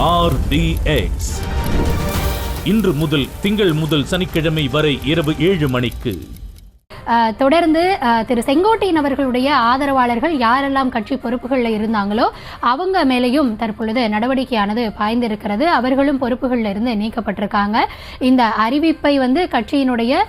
RDX. இன்று முதல் திங்கள் முதல் சனிக்கிழமை வரை இரவு 7 மணிக்கு. தொடர்ந்து திரு செங்கோட்டையன் அவர்களுடைய ஆதரவாளர்கள் யாரெல்லாம் கட்சி பொறுப்புகளில் இருந்தாங்களோ அவங்க மேலேயும் தற்பொழுது நடவடிக்கையானது பாய்ந்திருக்கிறது. அவர்களும் பொறுப்புகளில் இருந்து நீக்கப்பட்டிருக்காங்க. இந்த அறிவிப்பை கட்சியினுடைய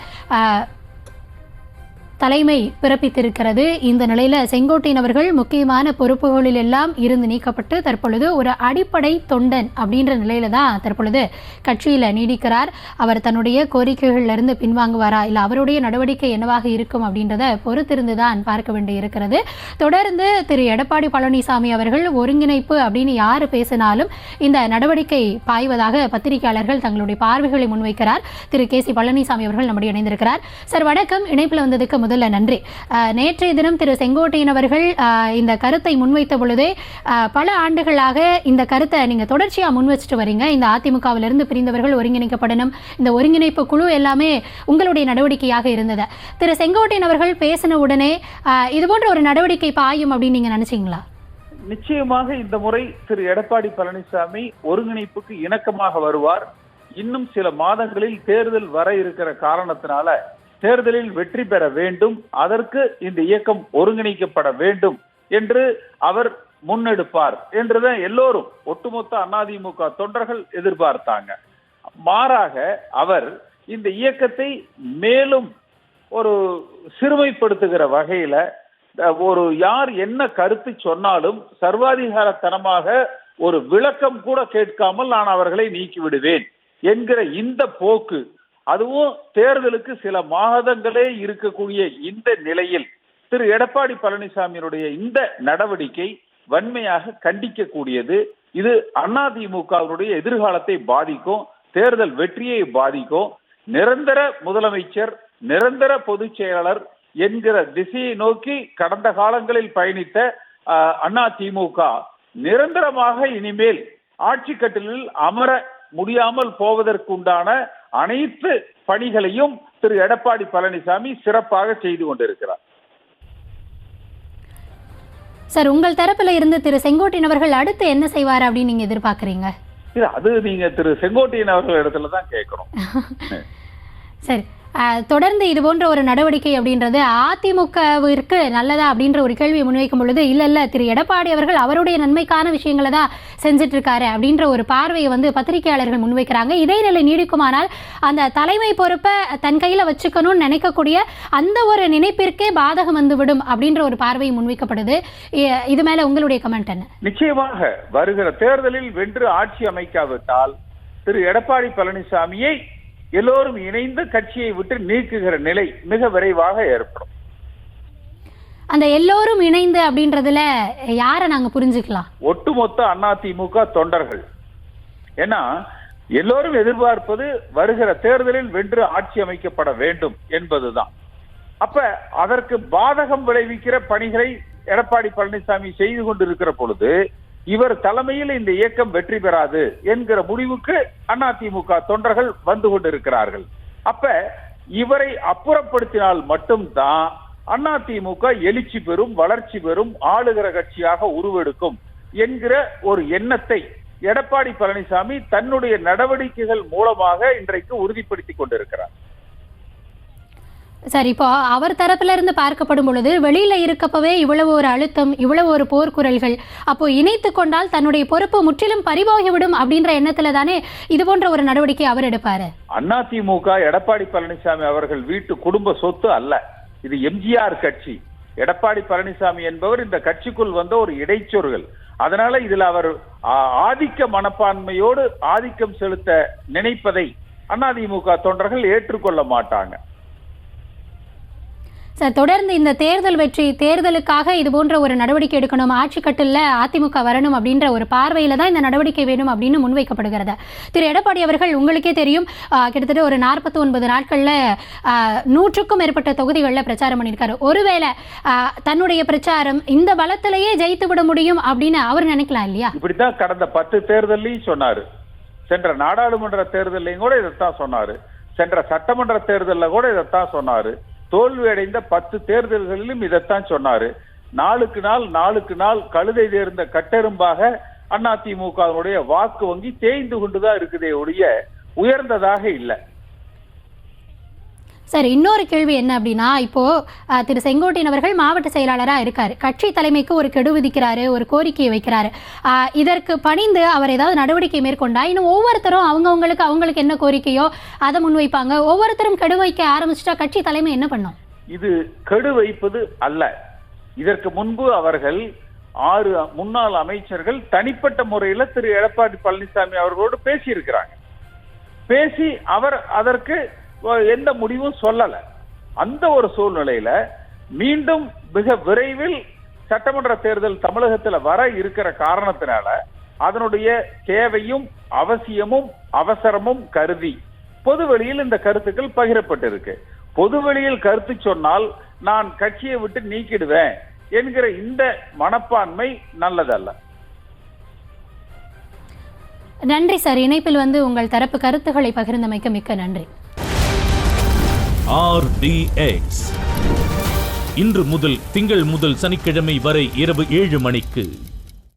தலைமை பிறப்பித்திருக்கிறது. இந்த நிலையில் செங்கோட்டையன் அவர்கள் முக்கியமான பொறுப்புகளில் எல்லாம் இருந்து நீக்கப்பட்டு தற்பொழுது ஒரு அடிப்படை தொண்டன் அப்படின்ற நிலையில தான் தற்பொழுது கட்சியில் நீடிக்கிறார். அவர் தன்னுடைய கோரிக்கைகளிலிருந்து பின்வாங்குவாரா இல்லை அவருடைய நடவடிக்கை என்னவாக இருக்கும் அப்படின்றத பொறுத்திருந்து தான் பார்க்க வேண்டி இருக்கிறது. தொடர்ந்து திரு எடப்பாடி பழனிசாமி அவர்கள் ஒருங்கிணைப்பு அப்படின்னு யார் பேசினாலும் இந்த நடவடிக்கை பாய்வதாக பத்திரிகையாளர்கள் தங்களுடைய பார்வைகளை முன்வைக்கிறார். திரு கே சி பழனிசாமி அவர்கள் நம்முடைய இணைந்திருக்கிறார். சார் வணக்கம். இணைப்பில் வந்ததுக்கு முதல்ல நன்றி. நேற்றைய தினம் திரு செங்கோட்டையன் அவர்கள் இந்த கருத்தை முன்வைத்த பொழுதே பல ஆண்டுகளாக இந்த கருத்தை நீங்க தொடர்ச்சியா முன் வச்சுட்டு வரீங்க. இந்த அதிமுகவிலிருந்து பிரிந்தவர்கள் ஒருங்கிணைக்கப்படணும், இந்த ஒருங்கிணைப்பு குழு எல்லாமே உங்களுடைய நடவடிக்கையாக இருந்தது. திரு செங்கோட்டையன் அவர்கள் பேசின உடனே இது போன்ற ஒரு நடவடிக்கை பாயும் அப்படின்னு நீங்க நினைச்சீங்களா? நிச்சயமாக இந்த முறை திரு எடப்பாடி பழனிசாமி ஒருங்கிணைப்புக்கு இணக்கமாக வருவார். இன்னும் சில மாதங்களில் தேர்தல் வர இருக்கிற காரணத்தினால தேர்தலில் வெற்றி பெற வேண்டும், அதற்கு இந்த இயக்கம் ஒருங்கிணைக்கப்பட வேண்டும் என்று அவர் முன்னெடுப்பார் என்றுதான் எல்லோரும் ஒட்டுமொத்த அதிமுக தொண்டர்கள் எதிர்பார்த்தாங்க. மாறாக அவர் இந்த இயக்கத்தை மேலும் ஒரு சிறுமைப்படுத்துகிற வகையில ஒரு யார் என்ன கருத்து சொன்னாலும் சர்வாதிகாரத்தனமாக ஒரு விளக்கம் கூட கேட்காமல் நான் அவர்களை நீக்கிவிடுவேன் என்கிற இந்த போக்கு, அதுவும் தேர்தலுக்கு சில மாதங்களே இருக்கக்கூடிய இந்த நிலையில் திரு எடப்பாடி பழனிசாமியினுடைய இந்த நடவடிக்கை வன்மையாக கண்டிக்கக்கூடியது. இது அதிமுகவினுடைய எதிர்காலத்தை பாதிக்கும், தேர்தல் வெற்றியை பாதிக்கும். நிரந்தர முதலமைச்சர், நிரந்தர பொதுச் செயலாளர் என்கிற திசையை நோக்கி கடந்த காலங்களில் பயணித்த அதிமுக நிரந்தரமாக இனிமேல் ஆட்சி கட்டிலில் அமர முடியாமல் போவதற்குண்டான அனைத்து பணிகளையும் திரு எடப்பாடி பழனிசாமி சிறப்பாக செய்து கொண்டிருக்கிறார். சார், உங்கள் தரப்புல இருந்து திரு செங்கோட்டையன் அவர்கள் அடுத்து என்ன செய்வார் அப்படின்னு நீங்க எதிர்பார்க்கறீங்க? அது நீங்க திரு செங்கோட்டையன் அவர்கள் இடத்துல தான் கேட்கணும். சரி, தொடர்ந்து இது போன்ற ஒரு நடவடிக்கை அப்படின்றது அதிமுகவிற்கு நல்லதா அப்படின்ற ஒரு கேள்வியை முன்வைக்கும் பொழுது இல்ல திரு எடப்பாடி அவர்கள் அவருடைய நன்மைக்கான விஷயங்களை தான் செஞ்சுட்டு இருக்காரு அப்படின்ற ஒரு பார்வையை பத்திரிகையாளர்கள் முன்வைக்கிறாங்க. இதே நிலை நீடிக்குமானால் அந்த தலைமை பொறுப்பை தன் கையில வச்சுக்கணும்னு நினைக்கக்கூடிய அந்த ஒரு நினைப்பிற்கே பாதகம் வந்துவிடும் அப்படின்ற ஒரு பார்வை முன்வைக்கப்படுது. இது மேல உங்களுடைய கமெண்ட் என்ன? நிச்சயமாக வருகிற தேர்தலில் வென்று ஆட்சி அமைக்காவிட்டால் திரு எடப்பாடி பழனிசாமியை எல்லோரும் இணைந்து கட்சியை விட்டு நீக்குகிற நிலை மிக விரைவாக ஏற்படும். அந்த எல்லோரும் இணைந்து அப்படின்றதுல யாரை நாங்க புரிஞ்சுக்கலாம்? ஒட்டுமொத்த அதிமுக தொண்டர்கள். ஏன்னா எல்லோரும் எதிர்பார்ப்பது வருகிற தேர்தலில் வென்று ஆட்சி அமைக்கப்பட வேண்டும் என்பதுதான். அப்ப அதற்கு பாதகம் விளைவிக்கிற பணிகளை எடப்பாடி பழனிசாமி செய்து கொண்டிருக்கிற பொழுது இவர் தலைமையில் இந்த இயக்கம் வெற்றி பெறாது என்கிற முடிவுக்கு அதிமுக தொண்டர்கள் வந்து கொண்டிருக்கிறார்கள். அப்ப இவரை அப்புறப்படுத்தினால் மட்டும்தான் அதிமுக எழுச்சி பெறும், வளர்ச்சி பெறும், ஆளுகிற கட்சியாக உருவெடுக்கும் என்கிற ஒரு எண்ணத்தை எடப்பாடி பழனிசாமி தன்னுடைய நடவடிக்கைகள் மூலமாக இன்றைக்கு உறுதிப்படுத்திக் கொண்டிருக்கிறார். சரி, இப்போ அவர் தரப்புல இருந்து பார்க்கப்படும் பொழுது வெளியில இருக்கப்பவே இவ்வளவு ஒரு அழுத்தம், இவ்வளவு ஒரு போர்க்குரல்கள், அப்போ இணைத்து கொண்டால் தன்னுடைய பொறுப்பு முற்றிலும் பறிபோகிவிடும் அப்படின்ற எண்ணத்துல தானே இது போன்ற ஒரு நடவடிக்கை அவர் எடுப்பாரு. அதிமுக எடப்பாடி பழனிசாமி அவர்கள் வீட்டு குடும்ப சொத்து அல்ல, இது எம்ஜிஆர் கட்சி. எடப்பாடி பழனிசாமி என்பவர் இந்த கட்சிக்குள் வந்த ஒரு இடைச்சொருகள். அதனால இதுல அவர் ஆதிக்க மனப்பான்மையோடு ஆதிக்கம் செலுத்த நினைப்பதை அதிமுக தொண்டர்கள் ஏற்றுக்கொள்ள மாட்டாங்க. சார், தொடர்ந்து இந்த தேர்தல் வெற்றி, தேர்தலுக்காக இது போன்ற ஒரு நடவடிக்கை எடுக்கணும், ஆட்சி கட்டில அதிமுக வரணும் அப்படின்ற ஒரு பார்வையில தான் இந்த நடவடிக்கை வேணும் அப்படின்னு முன்வைக்கப்படுகிறது. திரு எடப்பாடி அவர்கள் உங்களுக்கே தெரியும், கிட்டத்தட்ட ஒரு 49 நாட்கள்ல 100க்கும் மேற்பட்ட தொகுதிகளில் பிரச்சாரம் பண்ணியிருக்காரு. ஒருவேளை தன்னுடைய பிரச்சாரம் இந்த பலத்திலேயே ஜெயித்து விட முடியும் அப்படின்னு அவர் நினைக்கலாம் இல்லையா? இப்படித்தான் கடந்த 10 தேர்தலையும் சொன்னாரு. சென்ற நாடாளுமன்ற தேர்தலையும் கூட இதைத்தான் சொன்னாரு. சென்ற சட்டமன்ற தேர்தலில் கூட இதைத்தான் சொன்னாரு. தோல்வி அடைந்த 10 தேர்தல்களிலும் இதைத்தான் சொன்னாரு. நாளுக்கு நாள் கழுதை தேர்ந்த கட்டெரும்பாக அதிமுகவினுடைய வாக்கு வங்கி தேய்ந்து கொண்டுதான் இருக்குதே ஒழிய உயர்ந்ததாக இல்லை. சார், இன்னொரு கேள்வி என்ன அப்படின்னா, இப்போ திரு செங்கோட்டையன் அவர்கள் மாவட்ட செயலாளராக இருக்காரு, கட்சி தலைமைக்கு ஒரு கெடு விதிக்கிறாரு, ஒரு கோரிக்கையை வைக்கிறாரு. இதற்கு பணிந்து அவர் ஏதாவது நடவடிக்கை மேற்கொண்டா, இன்னும் ஒவ்வொருத்தரும் அவங்களுக்கு என்ன கோரிக்கையோ அதை முன்வைப்பாங்க. ஒவ்வொருத்தரும் கெடு வைக்க ஆரம்பிச்சுட்டா கட்சி தலைமை என்ன பண்ணும்? இது கெடு வைப்பது அல்ல. இதற்கு முன்பு அவர்கள் 6 முன்னாள் அமைச்சர்கள் தனிப்பட்ட முறையில் திரு எடப்பாடி பழனிசாமி அவர்களோடு பேசியிருக்கிறாங்க. பேசி அவர் அதற்கு எந்த முடிவும் சொல்லல. அந்த ஒரு சூழ்நிலையில மீண்டும் மிக விரைவில் சட்டமன்ற தேர்தல் தமிழகத்தில் வர இருக்கிற காரணத்தினால அதனுடைய தேவையும் அவசியமும் அவசரமும் கருதி பொதுவெளியில் இந்த கருத்துக்கள் பகிரப்பட்டிருக்கு. பொதுவெளியில் கருத்து சொன்னால் நான் கட்சியை விட்டு நீக்கிடுவேன் என்கிற இந்த மனப்பான்மை நல்லதல்ல. நன்றி சார், இணைப்பில் உங்கள் தரப்பு கருத்துக்களை பகிர்ந்தமைக்க மிக்க நன்றி. RDX இன்று முதல் திங்கள் முதல் சனிக்கிழமை வரை இரவு 7 மணிக்கு.